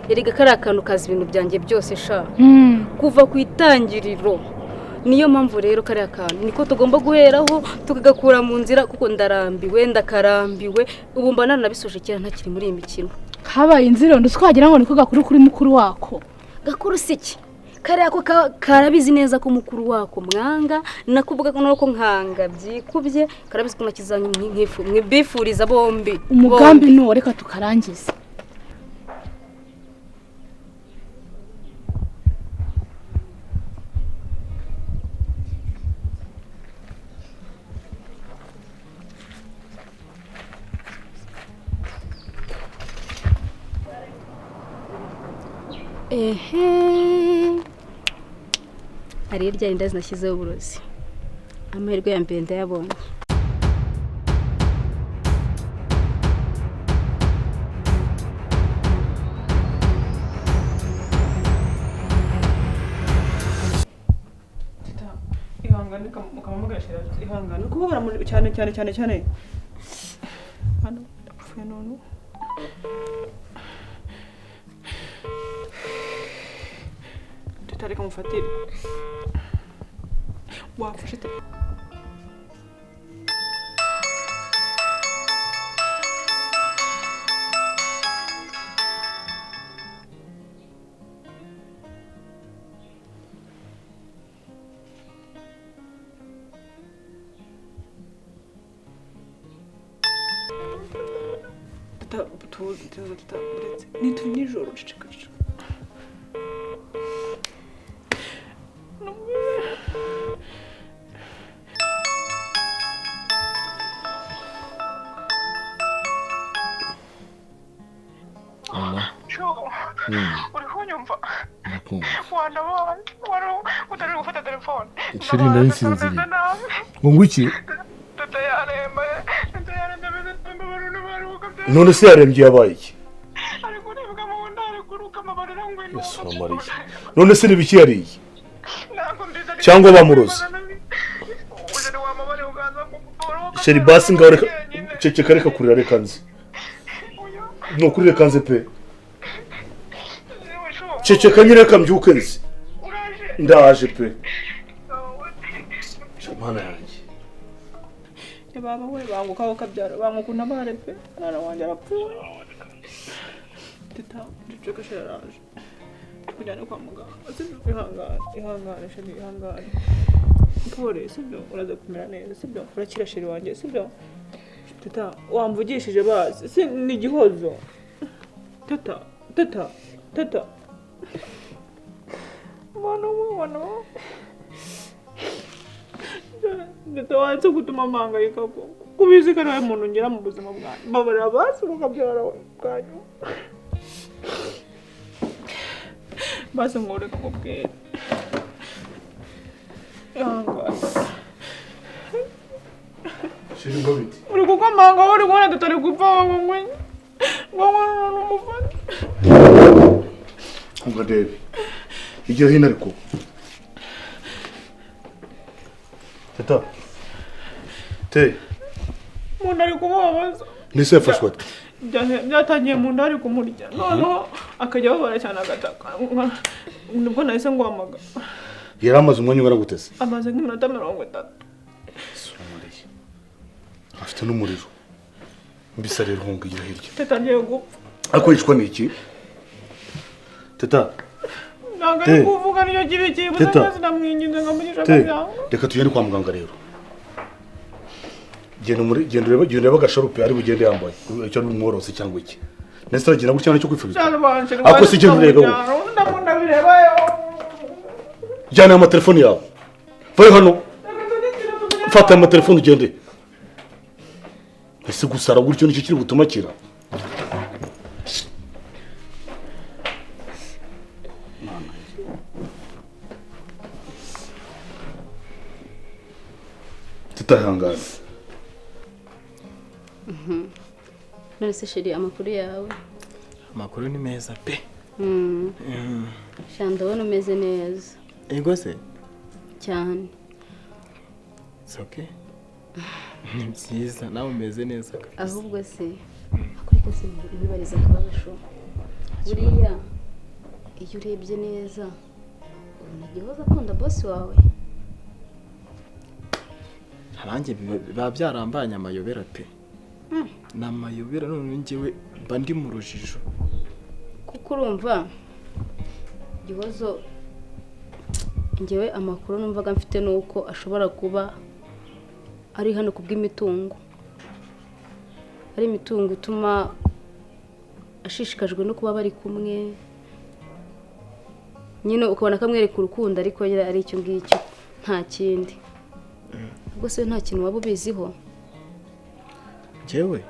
erega kari akantu kazi ibintu byanjye byose sha kuva ku itangiriro niyo mpamvu rero kari akantu niko tugomba guheraho tukagakura mu nzira kuko ndarambiwe ndakarambiwe ubu mba nanabisoje kera ntakiri muri iyi mikino habaye inzirondo twagira ngo niko gakuru kuri mukuru wako gakuru siki kariya ko karabizi neza ko mukuru wako mwanga nakuvuga ko nuko nkanga byikubye karabizi ko nakizanye nk'ifu mwibifuriza bombi umugambi no reka tukarangiza hari irya inda zinashyizeho uburozi amahirwe ya mbere ndayabonye ihangane mukamugashira ihangane kubabara cyane hano apfuye none tutareka mufatire wafashe te ni turi nijoro ceceka uriho nyumva utari gufata telefone shiri ndayisinziriye ngo ngwiki none se yarembye yabaye iki Yesu Mariya none se nibiki yariye cyangwa bamuroze shiri basi ngaho reka ceceka reka kurira reka nzi no kurira kanze pe ceceka nyine reka mbyuke nzi ndaje pe Mana yanjye baba we banguka ukabyara bankukuna bare pe nana wanjye arapfuye teta ceceka sharaje kujyana kwa muganga ihangane shiri ihangane pore sibyo uraza kumera neza sibyo urakira shiri wanjye sibyo teta wamvugishije bazi si ni igihozo teta Mano. Teta wanze gutuma mpangayika ko kubizi ko ari umuntu ngira mu buzima bwanjye babarira basi mukabyara bwanyu basi ngore kubwira shiri ngo biti uri kukomanga uri kubona tutari gupfa ngo n'umufata ngo Dave igihe hino ariko teta munda ari kumubabaza nise yafashwe ate byatangiye munda ari kumurya noneho akajya babara cyane agataka nibwo nahise ngwamaga yari amaze umwanya ungana gutese amaze nk'iminota 30 afite n'umuriro mbisa rero hungira hirya teta ngiye gupfa akoreshwa n'iki teta ntabwo ari kuvuga niyo kibi butazi namwinginze ngamugisha akabyanga reka tugende kwa muganga rero genda ureba agasharupe ari bugende yambaye icyo ari umworose cyangwa iki nese aragira gutya cyo kwifuriza ako si cyo ureba jyana amatelefoni yawe vayo hano fata amatelefoni ugende ese gusara gutyo nicyo kiri gutuma kira tutahangana none se shiri amakuru yawe amakuru ni meza pe ndabona umeze neza ego se cyane it's okay ni byiza nawe umeze neza ahubwo se kuri kose bibariza akabasho buriya iyo urebye neza ubona Gihozo akunda boss wawe. Harange biba byarambanye amayobera pe. Namayobera none njyewe mba ndi mu rujijo. Kuko urumva Gihozo njyewe amakuru numvaga mfite nuko ashobora kuba ari hano kubw'imitungo. Ari imitungo ituma ashishikajwe no kuba bari kumwe. Nyine ukabona kamwereka urukundo ariko ari icyo ngicyo nta kindi. Ubwo se nta kintu waba ubiziho? Jewe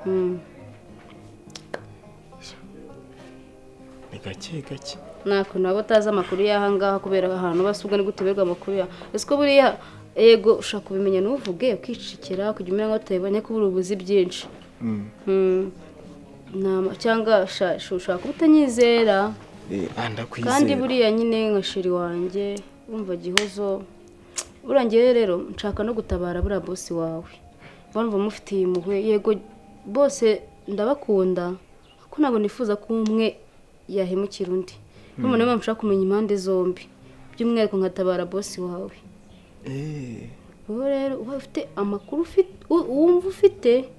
ni gake Nako nabo taza amakuru y'ahangaha kubera ahantu basubwa ni guteberwa amakuru ya. Ese ko buriya ego ushaka kubimenya n'uvuge ukicikira kujya umenya ngo utayibonye ko ubuzi byinshi. Cyangwa ushaka utanyizera. Ndakwizera. Kandi buriya nyine nka sheri wanjye umva Gihozo urangiye rero nshaka no gutabara buriya boss wawe. Bumva mufitiye impuhwe yego bose ndabakunda ko ntabwo nifuza ko umwe yahemukira undi. None niba mshaka kumenya impande zombi by'umwihariko nkatabara boss wawe. Ubu rero uba ufite amakuru wumva ufite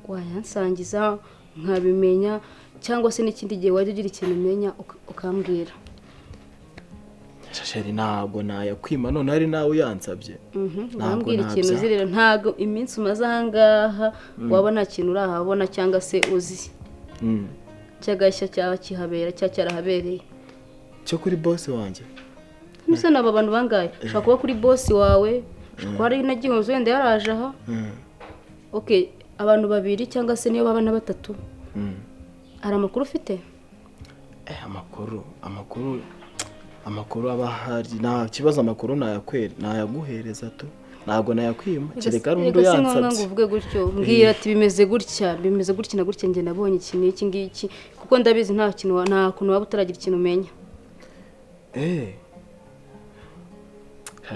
wayansangiza nkabimenya cyangwa se n'ikindi gihe wajya ugira ikintu umenya ukambwira. Sheri ntabwo nayakwima none ari nawe uyansabye. Nambwira ikintu uzi rero ntago iminsi umaze ahangaha waba nta kintu urahabona cyangwa se uzi. Cyagashya cyaba kihabera cyarahabereye. Cyo kuri boss wanjye. Nuse naba bantu bangaye ushaka kuba kuri boss wawe ushaka ari na Gihozo wenda yaraje aha. Okay abantu babiri cyangwa se niyo baba na batatu. Ari amakuru ufite? Amakuru aba hari nta kibazo amakuru nayaguhereza tu ntabwo nayakwima kereka rundo yansabye. Ngo uvuge gutyo mbwira ati bimeze gutya na gutya nge nabonye iki ngiki kuko ndabizi nta kuntu waba utaragira ikintu umenya.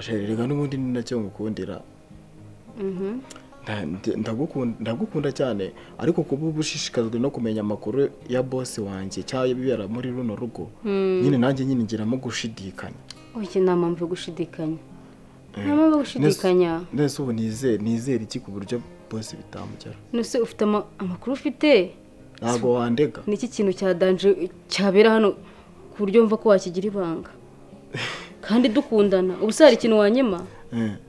Rega n'ubundi ni nacyo ngukundira. Ndagukunda cyane ariko kuba ubushishikajwe no kumenya amakuru ya boss wanjye cyangwa ibibera muri runo rugo nyine nanjye ngiramo gushidikanya. Oye nta mpamvu yo gushidikanya. Nta mpamvu yo gushidikanya. Nese ubu nizere iki ku buryo boss bitamugera? Nese ufite amakuru ufite? Ntabwo wandega. Niki kintu cya danger cyabera hano ku buryo mva ko wakigira ibanga. Kandi dukundana ubusari ikintu wanyema.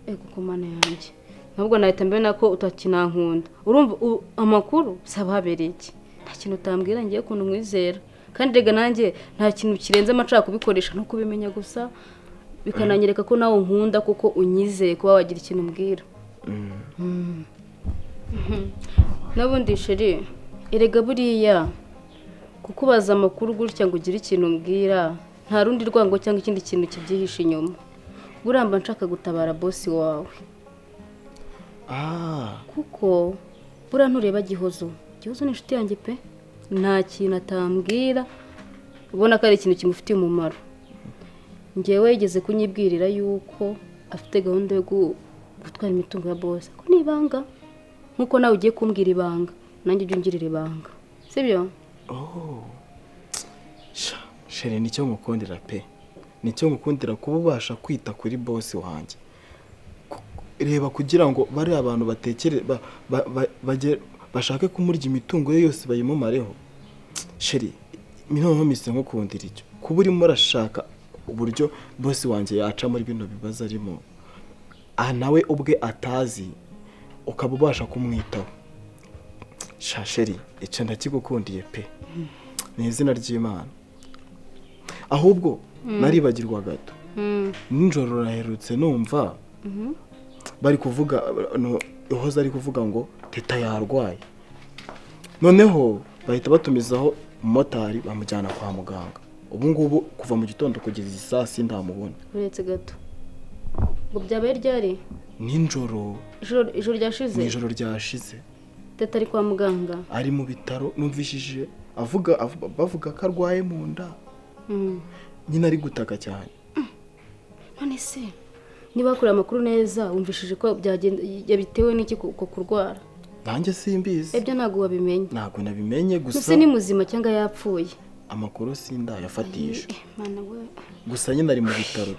Kuko mana yanjye nubwo nahita mbena ko utakinankunda. Urumva amakuru saba habereye iki? Nta kintu utambwira ngiye kuntu mwizera. Kandi rega nanjye nta kintu kirenze amacaka kubikoresha no kubimenya gusa bikananyereka ko nawe nkunda kuko unyizeye kuba wagira ikintu mbwira. Nabundi sheri erega buriya kukubaza amakuru gutya ngo ugire ikintu mbwira nta rundi rwango cyangwa ikindi kintu kibyihishe inyuma. Buramba nshaka gutabara boss wawe. Kuko bura ntureba Gihozo ni inshuti yanjye pe nta kintu atambwira ubona ko ari ikintu kimufitiye umumaro. Ngewe yigeze kunyibwirira yuko afite gahunda yo gutwara imitungo ya boss ko nibanga nkuko nawe ugiye kumbwira ibanga nanjye ujye ungirira ibanga sibyo? Sheri nicyo ngukundira pe nicyo ngukundira kuba ubasha kwita kuri boss wanjye. Reba kugira ngo bari abantu batekere bashake kumurya imitungo ye yose bayimumareho. Sheri minonko mise nko kundira icyo kuba urimo urashaka uburyo boss wanjye yaca muri bino bibazo arimo nawe ubwe atazi ukaba ubasha kumwitaho. Sheri icyo ndakigukundiye pe ni izina ry'Imana. Ahubwo naribagirwa gato ninjoro raherutse numva bari kuvuga Ihoza ari kuvuga ngo teta yarwaye. Noneho bahita batumizaho umumotari bamujyana kwa muganga. Ubu ngubu kuva mu gitondo kugeza saa 6 ndamubona. Uretse gato ngo byabaye ryari? Ninjoro. Ijoro ryashize? Ijoro ryashize. Teta ari kwa muganga? Ari mu bitaro numvishije bavuga ko arwaye mu nda. Nyina ari gutaka cyane. None se niba kuri amakuru neza wumvishije ko yabitewe n'iki ko kurwara? Nanjye simbizi. Ebyo ntago wabimenye. Ntago nabimenye gusa. Ese ni muzima cyangwa yapfuye? amakuru sindayafatisha mana we gusa nyine ari mu bitaro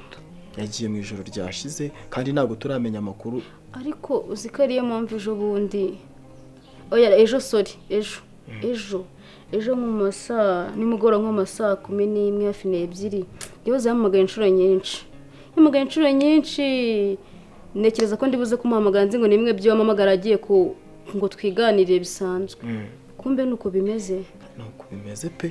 yagiye mu ijoro ryashize kandi ntabwo turamenya amakuru ariko uzi ko ariyo mpamvu ejo bundi oya ejo nko mu masaa nimugoroba nko mu masaa 11 hafi n'ebyiri yahoze yahamagaye inshuro nyinshi ntekereza ko ndibuze kumuhamagara nzi ngo ni imwe byo wamamagara agiye ngo twiganire bisanzwe kumbe nuko bimeze pe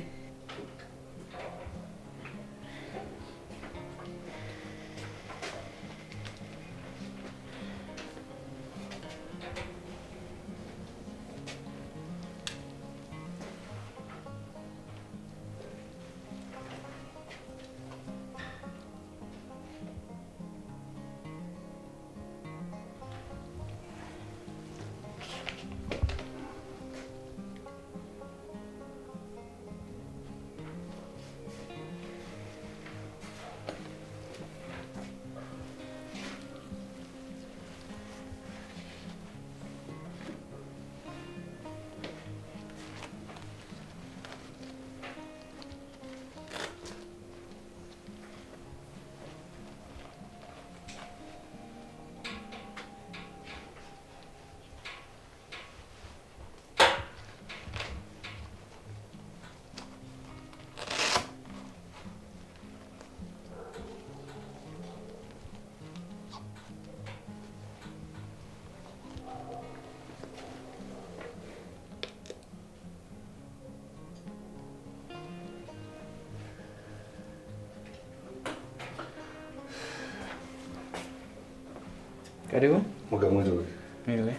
Karibu? Mugabo mwiriwe. Mwiriwe.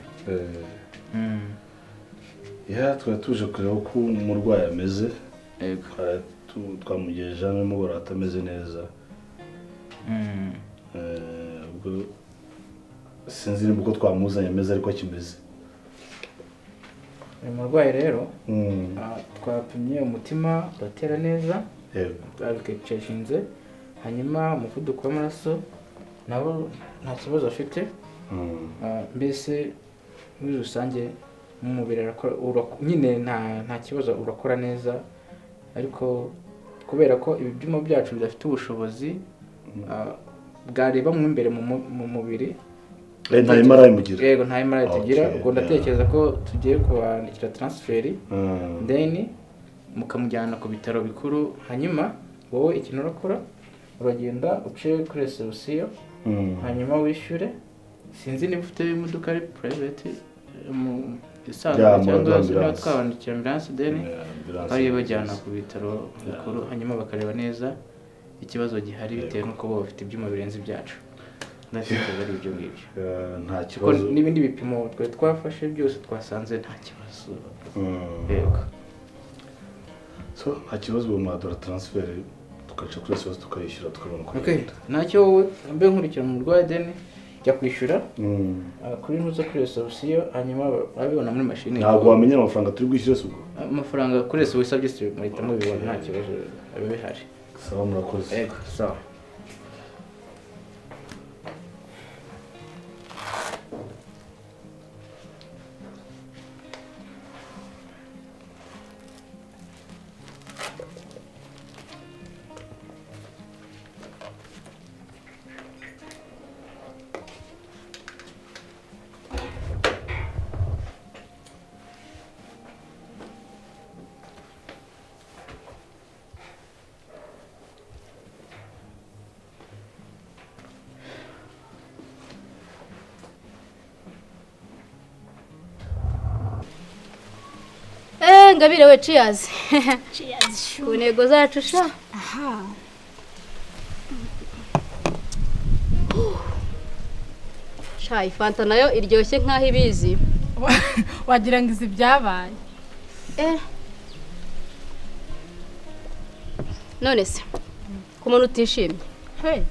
Twari tuje kureba uko umurwayi ameze. Yego. Twamugejeje hano nimugoroba atameze neza. Ubwo sinzi niba uko twamuzanye ameze ariko akimeze. Uyu murwayi rero twapimye umutima uratera neza. Yego. Twabikeshinze. Hanyuma umuvuduko w'amaraso nabo nta kibazo afite. Mbese muri rusange mu mubiri nyine nta kibazo urakora neza ariko kubera ko ibyuma byacu bidafite ubushobozi bwareba mu imbere mu mubiri nta MRI mugira. Yego nta MRI tugira ubwo ndatekereza ko tugiye kubandikira transferi then mukamujyana ku bitaro bikuru hanyuma wowe ikintu urakora uragenda uciye kuri reception hanyuma wishyure sinzi niba ufite imodoka ari private mu isanzwe cyangwa se twabandikira ambulance then bari bajyana ku bitaro bikuru hanyuma bakareba neza ikibazo gihari bitewe n'uko bo bafite ibyuma birenze ibyacu ndatekereza ari ibyo ngibyo nta kibazo n'ibindi bipimo twafashe byose twasanze nta kibazo. Yego so nta kibazo bamuha transfer tukaca kuri sose tukayishyura tukabona uko ntacyo wowe mbe nkurikira mu rwa deni jya kwishyura kuri nuza kuri reception hanyuma babibona muri machine. Ntabwo wamenya amafaranga turi bwishyure se ubwo amafaranga kuri reception wisabye muri mubibona nta kibazo bihari. Sawa murakoze. Yego sawa. Ngabire we cheers. Cheers. Ku ntego zacu sha. Aha. Sha ifanta nayo iryoshye nkaho ibizi. Wagira ngo izi byabaye. None se ku muntu utishimye. Hey.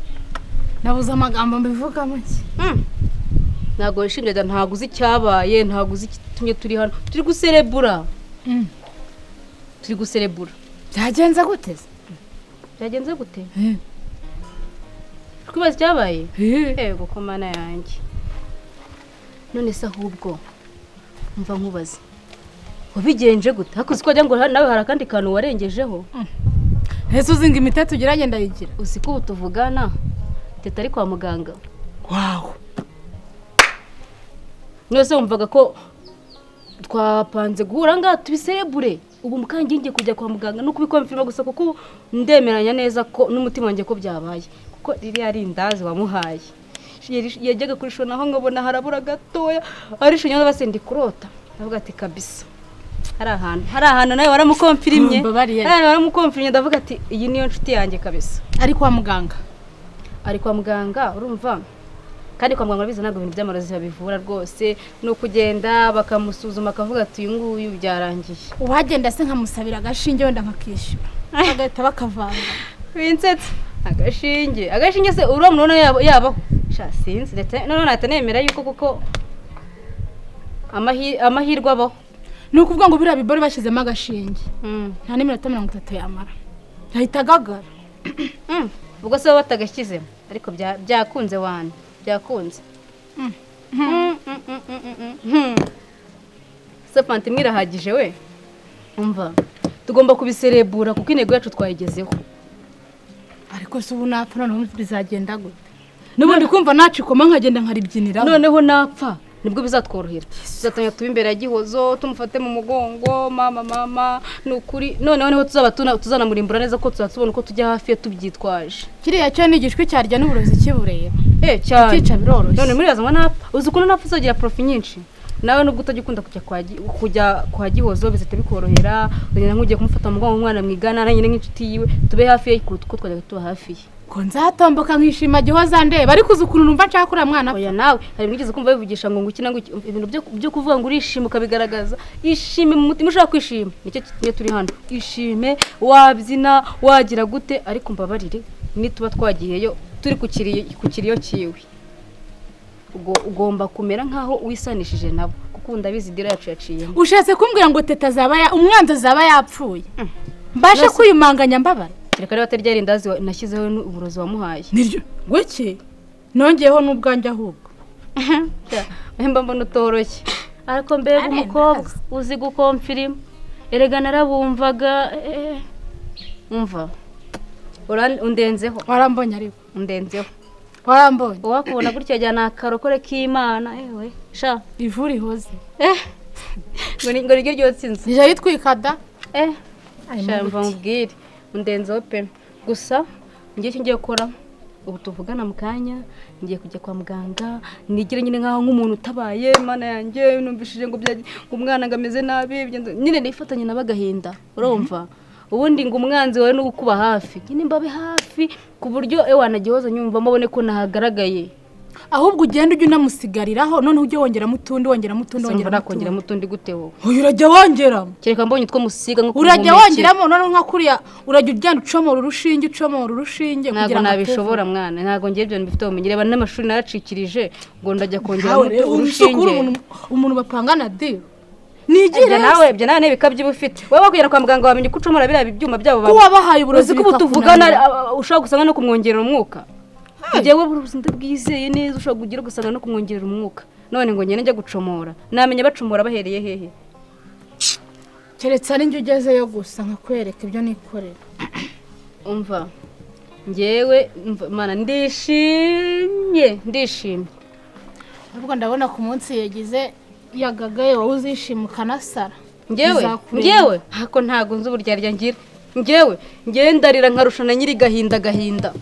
Nabuze amagambo mbivuga make. Ntago wishimye da ntago uzi cyabaye ntago uzi kitumye turi hano. Turi guserebura. Turi guserebura. Byagenze gute? Byagenze gute? Twibaza cyabaye? Yego ko mana yanjye. None se ahubwo mva nkubaze. Wabigenje gute? Hakuzi ko ajya ngo nawe hari akandi kantu warengejeho. ese uzinga imiti tugiranye ndayigira uzi ko ubu tuvugana teta ari kwa muganga wawe nose wumvaga ko twapanze guhura ngaha tubiserebure ubu mukangi ngiye kujya kwa muganga no kubikonfirma gusa kuko ndemeranya neza ko n'umutima wanjye ko byabaye kuko riri ari indazi wamuhaye yajyaga kurishona aho ngabona harabura gatoya arisho nyazo base ndi kurota ndavuga ati kabisa hari ahantu nawe waramukonfirimye waramukonfirimye ndavuga ati iyi niyo nshuti yanjye kabisa ari kwa muganga urumva kandi kwa muganga biza ntabwo ibintu by'amarozi babivura rwose no kugenda bakamusuzuma akavuga ati uyu nguyu byarangiye uhagenda se nkamusabira agashinge wenda nkakishyura agahita bakavanga winsetse agashinge se uriya muntu yabaho sinzi none natanemera yuko kuko amahirwe abaho ni ukuvuga ngo biriya bibori bashyizemo agashinge nta n'iminota 30 yamara yahita agagara ubwo se baba batagashyizemo ariko byakunze wane byakunze se fanti mwirahagije we umva tugomba kubiserebura kuko intego yacu twayigezeho ariko se ubu napfa noneho bizagenda gute n'ubundi kumva nacikoma nkagenda nkaribyinira noneho napfa nibwo bizatworohera tuzatanya tuba imbere ya Gihozo tumufate mu mugongo mama nukuri noneho tuzaba tuzanamurimbura neza ko tuzatubona uko tujya hafi tubyitwaje kiriya cyo ni igishwi cyarya n'uburozi kibureba cyane kica biroroshye none muri bazanga napfa uzi ukuntu napfa uzagira profi nyinshi nawe nubwo utagikunda kujya kwa Gihozo bizite bikorohera ugenda nk'ugiye kumufata mu mugongo umwana mwigana na nyine nk'inshuti yiwe tube hafi ye kuko twajya tuba hafi ye ko nzatomboka nkishima Gihozo ndeba ariko uzi ukuntu numva nshaka kuri mwana oya nawe hari mwigeze kumva bivugisha ngo ngukina ngo ibintu byo kuvuga ngo urishima ukabigaragaza ishime mu mutima ushaka kwishima nicyo kinye turi hano ishime wabyina wagira gute ariko mbabarire nituba twagiyeyo turi kukiriyo kiwe ugomba kumera nkaho wisanishije nabo kuko ndabizi dira yacu yaciye ushatse kumbwira ngo teta umwanzo zaba yapfuye mbashe kuyumanganya mbabara reka rero atari ryari ndazi nashyizeho uburozi wamuhaye niryo gweke nongeyeho n'ubwanjye ahubwo mba mbona utoroshye ariko mbega umukobwa uzi gukonfirima erega narabumvaga umva undenzeho warambonye ariko undenzeho warambonye wakubona gutya jyana akarokore k'Imana sha ivura ihoze ngo niryo ryotsinze nije yitwikada sha mva mubwire undenzeho pe gusa ngiye cyo ngiye gukora ubu tuvugana mu kanya ngiye kujya kwa muganga nigire nyine nkaho nk'umuntu utabaye mana yanjye numvishije ngo umwana ngameze nabi nyine nifatanye nabagahinda urumva ubundi ngo umwanzi wawe no gukuba hafi nyine mbabe hafi ku buryo wana Gihozo nyumva mbone ko nahagaragaye ahubwo ugenda ujye unamusigariraho noneho ujye wongeramo utundi nakongera mutundi gute wowe urajya wongeramo kereka mbonye two musiga nko urajya wongeramo noneho nka kuriya urajya ugenda ucomora urushinge kugira ngo nabishobora mwana ntago ngiye ibyo mbifite ubumenyi reba n'amashuri naracikirije ngo ndajya kongera urushinge umuntu bapangana diro nigire nawe ibyo nawe bikabye bufite wowe bakugera kwa muganga wamenye ko ucomora biriya ibyuma byabo ko wabahaye uburozi ko tuvugana ushaka gusanga no kumwongerera umwuka njyewe uburozi ndabwizeye neza ushaka kugira gusanga no kumwongerera umwuka none ngo ngene njya gucomora namenye bacomora bahereye hehe keretse ari njye ugezeyo gusa nkakwereka ibyo nikorera umva njyewe mana ndishimye ahubwo ndabona ku munsi yagize yagagaye wowe uzishima ukanasara njyewe hako ntago nzi uburyarya ngira njyewe ndarira nkarushana nyiri gahinda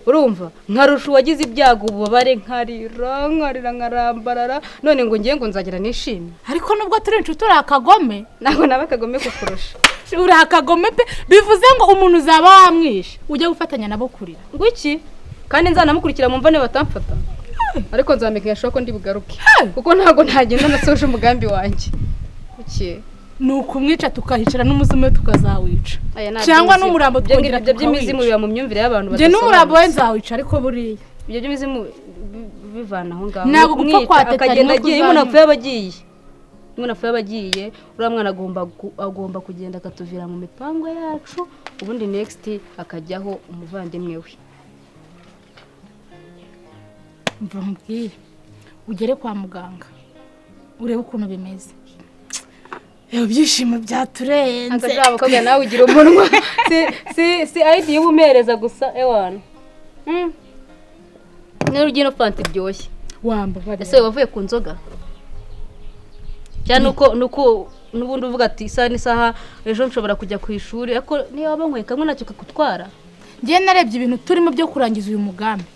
urumva nkarusha uwagize ibyago ububabare nkarira nkarambarara none ngo ngiye ngo nzagira nishimye ariko nubwo turi inshuti uri akagome ntabwo naba akagome kukurusha uri akagome pe bivuze ngo umuntu uzaba wamwishe ujye gufatanya nabo kurira ngo iki kandi nzanamukurikira mu mvane batamfata ariko nzamenyesha ko ndi bugaruke kuko ntabwo ntagenda nasoje umugambi wanjye ni ukumwica tukahicara n'umuzimu we tukazawica cyangwa n'umurambo twongera ibyo by'imizimu biba mu myumvire y'abantu badasobanutse njye n'umurambo we nzawica ariko buriya ibyo by'imizimu bivana aho ngaho ntabwo gupfa kwatetanya no kuzana iyo umuntu apfuye abagiye uriya mwana agomba kugenda akatuvira mu mipango yacu ubundi next akajyaho umuvandimwe we mva mubwire ugere kwa muganga urebe ukuntu bimeze ibyishimo byaturenze agashaka abakobwa nawe ugira umunwa si idea y'ubumereza gusa ewana n'urugino fanta iryoshye wambabare ese wavuye ku nzoga cyane nuko nubundi uvuga ati isaha n'isaha ejo nshobora kujya ku ishuri ariko niyo waba nkweka ngo nacyo kakutwara ngiye narebye ibintu turimo byo kurangiza uyu mugambi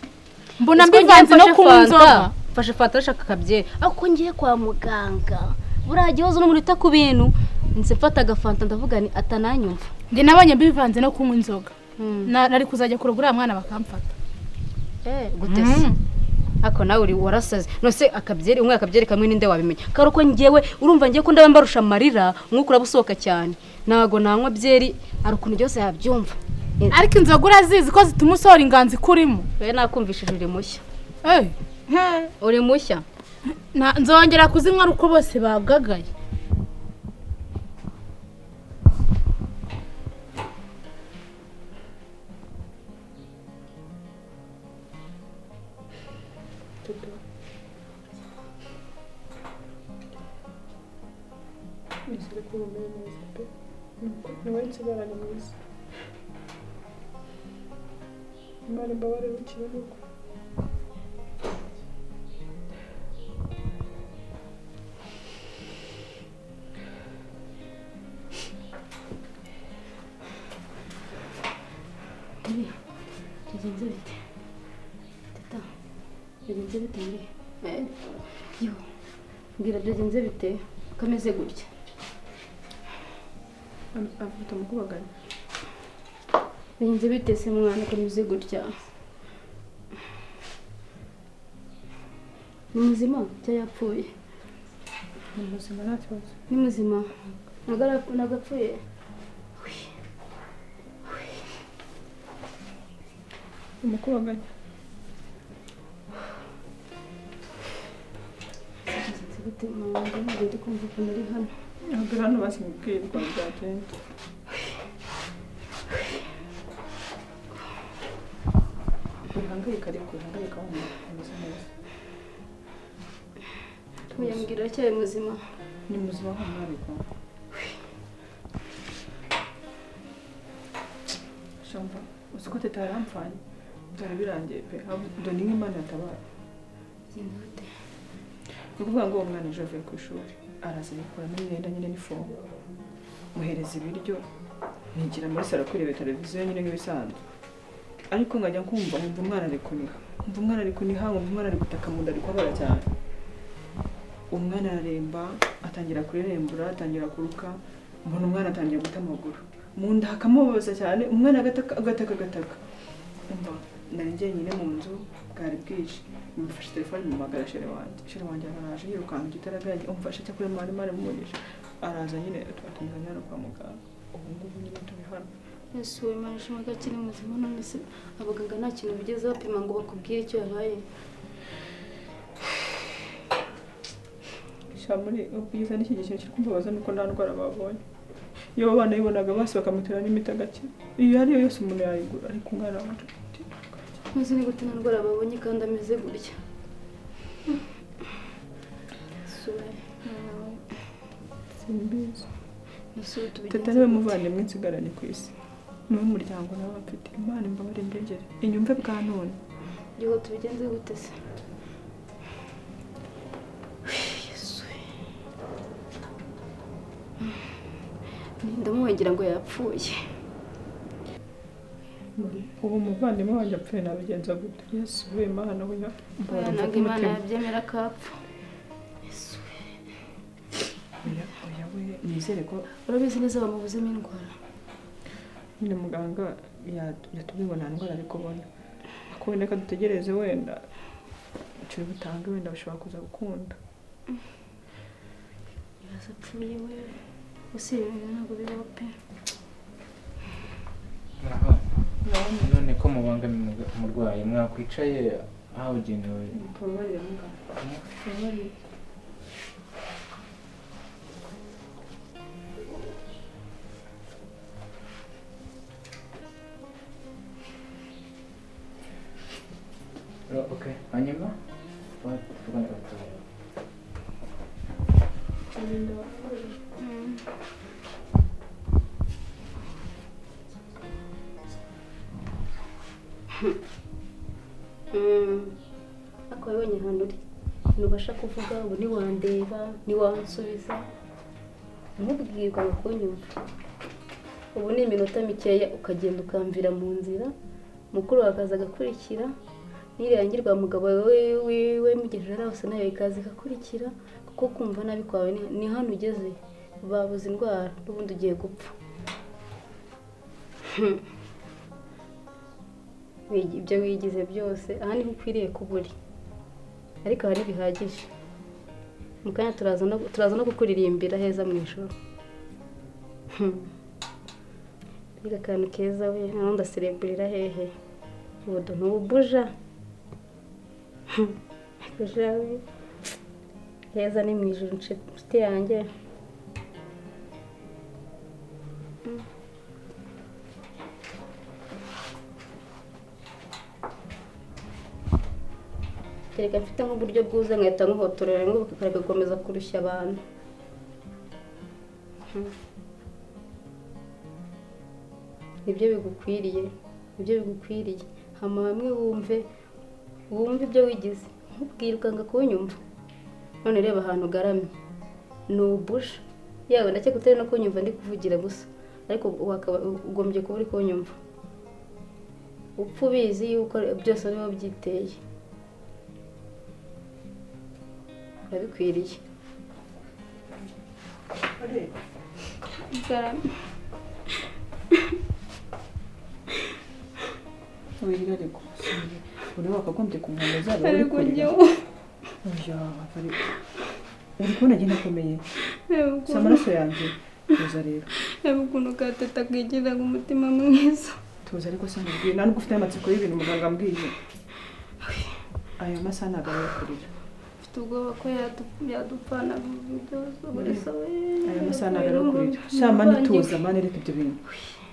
mbona mbivanze no kunywa inzoga fashe fanta rashaka akabyeri ariko ngiye kwa muganga buriya gihozo no muri ta ku bintu nse mfata agafanta ndavuga ni atananyumva njye nabonye mbivanze no kunywa inzoga nari kuzajya kurugura mwana bakamfata gutese ako nawe uri warasaze nose akabyeri umwe akabyeri kamwe ninde wabimenya karuko ngiyewe urumva ngiye ko ndaba mbarusha amarira umwuka urabusohoka cyane nago nanywa byeri arukuntu byose yabyumva ariko inzoga urazizi ko zituma usohora inganzi kurimo we nakumvishije uri mushya uri mushya nzongera kuzinywa ari uko bose bagagaye Nizere ko umeze neza pe. Niwe nsigaranye mwiza. Imana imbabarire ikiruhuko. Bigenze bite? Teta, bigenze bite muri? Yo, mbwira byagenze bite? Kameze gutya. Afite umukobaganya. Bigenze bite se mwana kameze gutya? Ni muzima cyangwa yapfuye? Ni muzima nta kibazo. Ni muzima. Nagapfuye. Umukobaganya. Bite mwana ndi kumva ko nari hano. Ntabwo hano basimubwiye ko byagenze. Wihangayika ariko wihangayika umeze neza. Uyambwira cyane muzima. Ni muzima hano ariko. Shamba, usiko teta yaramfanye. Byari birangiye pe. Doni nk'Imana yatabara. Zindute. Ukuvuga ngo umwana ejo avuye ku ishuri araza yikuramo imyenda nyine n'ifomu muhereza ibiryo nigira muri salo kureba televiziyo nyine nk'ibisanzwe ariko nkajya kumva nkumva umwana ari kuniha nkumva umwana ari gutaka mu nda ari kubabara cyane umwana araremba atangira kurerembura atangira kuruka mbona umwana atangiye guta amaguru mu nda hakamubabaza cyane umwana agataka umva nari njyenyine mu nzu bwari bwije mufashe telefone mumagara shere wanjye araje yirukanka gitaragaye umfashe cyakure mari mumurisha araza nyine atunganya no kwa muganga ubu ngubu nyine turi hano Yesu Imana ishimwe gakiri muzima none se abaganga nta kintu bigeze bapima ngo bakubwire icyo yabaye Shamuri ubwiza n'iki gihe kiri kumbabaza nuko nta ndwara babonye iyo abana yibonaga bose bakamutera n'imiti agakira iyo ariyo yose umuntu yayigura ariko umwana wacu maze ni gute nta ndwara babonye kandi ameze gutya simbizi teta niwe muvandimwe nsigaranye ku isi niwe muryango nawe mfite Imana imbabare imbegere inyumve bwa none Yo tubigenze gute se Yesu ndamuhengera ngo yapfuye ubu muvandimwe wanjye apfuye nabigenza gute Yesu we Imana we ntabwo Imana yabyemera ko apfa Yesu we nizere ko urabizi neza bamuvuzemo indwara nyine muganga yatubwiye ngo nta ndwara ari kubona ako wenda ka dutegereze wenda icyo butange wenda bashobora kuza gukunda ibibazo apfuye we gusa ibintu ntabwo bibaho pe none ko mubangamiye umurwayi mwakwicaye ahabugenewe okay hanyuma tugana ariko wabonye ahantu uri ntubasha kuvuga ubu ntiwandeba ntiwansubiza ntubwirwa ngo kunyumva ubu ni iminota mikeya ukagenda ukamvira mu nzira mukuru wawe akaza agakurikira nirangirwa mugabo we mugejeje ari hose nawe ikaza igakurikira kuko kumva nabi kwawe ni hano ugeze babuze indwara n'ubundi ugiye gupfa ibyo wigize byose aha niho ukwiriye kuba uri ariko aha ntibihagije mu kanya turaza no kukuririmbira heza mu ijoro mbega akantu keza we nawe ndasereburira hehe ubu ntubuja buja we heza ni mu ijoro inshuti yanjye kereka mfite nk'uburyo bwuze nkahita nkuhotorera ngo bukareka gukomeza kurushya abantu nibyo bigukwiriye hama hamwe wumve ibyo wigize nkubwira ukanga kunyumva none reba ahantu ugaramye ni ubusha yawe ndakeka utari no kunyumva ndi kuvugira gusa ariko ugombye kuba uri kunyumva upfa ubizi yuko byose ari wowe byiteye urabikwiriye wirira ariko uri wakagombye kumwanya zaba uri kurira uri kubona agenda akomeye si amaraso yanjye tuza rero reba ukuntu kateta kigira umutima mwiza tuza ariko se mubwiye nta nubwo ufite amatsiko y'ibintu muganga ambwiye ayo masaha ntabwo ari ayo kurira mfite ubwoba ko yadupfana byose burisa we ayo masaha ntabwo ari ayo kurira shama nituza mane reka ibyo bintu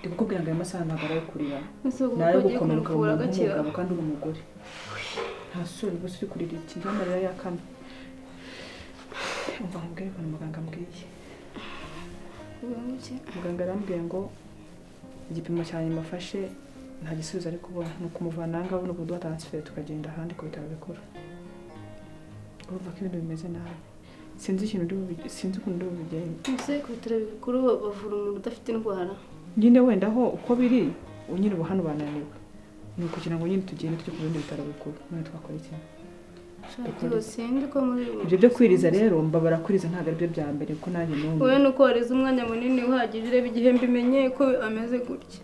ndi kukubwira ngo ayo masaha ntabwo ari ayo kurira nayo gukomera ukaba umuntu w'umugabo kandi uri umugore nta soni gusa uri kurira iki njya amarira yakame umva nkubwire ukuntu muganga ambwiye muganga arambwiye ngo igipimo cya nyuma afashe nta gisubizo ari kubona ni ukumuvana aha ngaha ubundi kuduha taransiferi tukagenda ahandi ku bitaro bikuru urumva ko ibintu bimeze nabi sinzi ukuntu ndi bubigende ese ku bitaro bikuru bavura umuntu udafite indwara nyine wenda aho uko biri nyine ubu hano bananiwe ni ukugira ngo nyine tugende tujye ku bindi bitaro bikuru none twakora iki ibyo byo kwiriza rero mbabara kwiriza ntabwo ari byo bya mbere kuko nanjye n'umwe wowe nuko warize umwanya munini uhagije ureba igihe mbimenye ko ameze gutya